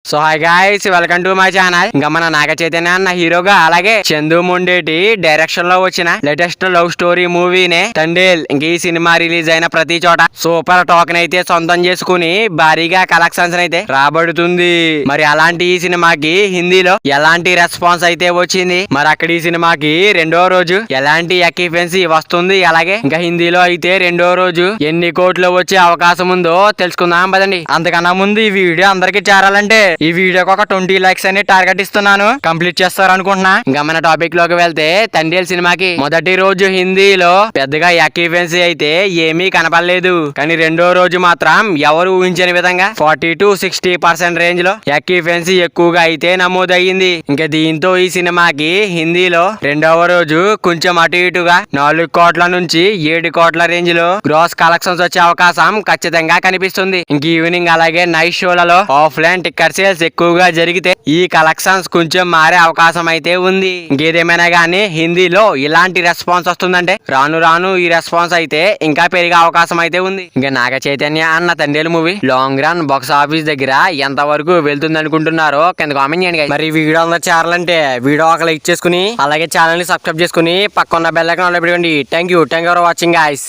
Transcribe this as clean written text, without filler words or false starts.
So hi guys, welcome to my channel. ఇంకా మన నాగ చైతన్య అన్న హీరోగా, అలాగే చందు మొండేటి డైరెక్షన్ లో వచ్చిన లేటెస్ట్ లవ్ స్టోరీ మూవీనే తండేల్. ఇంక ఈ సినిమా రిలీజ్ అయిన ప్రతి చోట సూపర్ టోకెన్ అయితే సొంతం చేసుకుని భారీగా కలెక్షన్స్ అయితే రాబడుతుంది. మరి అలాంటి ఈ సినిమాకి హిందీలో ఎలాంటి రెస్పాన్స్ అయితే వచ్చింది, మరి అక్కడ ఈ సినిమాకి రెండో రోజు ఎలాంటి ఎక్విపెన్సీ వస్తుంది, అలాగే ఇంకా హిందీలో అయితే రెండో రోజు ఎన్ని కోట్లు వచ్చే అవకాశం ఉందో తెలుసుకుందాం పదండి. అంతకన్నా ముందు ఈ వీడియో అందరికి చేరాలంటే ఈ వీడియోకి ఒక 20 లైక్స్ అని టార్గెట్ ఇస్తున్నాను, కంప్లీట్ చేస్తారు అనుకుంటున్నా. ఇంకా మన టాపిక్ లోకి వెళ్తే, తండేల్ సినిమాకి మొదటి రోజు హిందీలో పెద్దగా ఎక్విపెన్సీ అయితే ఏమీ కనపడలేదు. కానీ రెండో రోజు మాత్రం ఎవరు ఊహించని విధంగా 40 to 60% రేంజ్ లో ఎక్విపెన్సీ ఎక్కువగా అయితే నమోదయ్యింది. ఇంకా దీంతో ఈ సినిమాకి హిందీలో రెండవ రోజు కొంచెం అటు ఇటుగా 4 కోట్ల నుంచి 7 కోట్ల రేంజ్ లో గ్రాస్ కలెక్షన్స్ వచ్చే అవకాశం ఖచ్చితంగా కనిపిస్తుంది. ఇంక ఈవినింగ్ అలాగే నైట్ షోలలో ఆఫ్లైన్ టికెట్ సేల్స్ ఎక్కువగా జరిగితే ఈ కలెక్షన్స్ కొంచెం మారే అవకాశం అయితే ఉంది. ఇంకేదేమైనా గానీ హిందీలో ఇలాంటి రెస్పాన్స్ వస్తుందంటే రాను రాను ఈ రెస్పాన్స్ అయితే ఇంకా పెరిగే అవకాశం అయితే ఉంది. ఇంకా నాగ చైతన్య అన్న Thandel movie long run box office దగ్గర ఎంత వరకు వెళ్తుంది అనుకుంటున్నారో కింద కామెంట్ చేయండి. మరి వీడియో అందరూ చేరాలంటే వీడియో ఒక లైక్ చేసుకుని, అలాగే ఛానల్ ని సబ్స్క్రైబ్ చేసుకుని పక్కన బెల్ ఐకాన్ ఆన్ లో పెట్టుకోండి. Thank you for watching guys.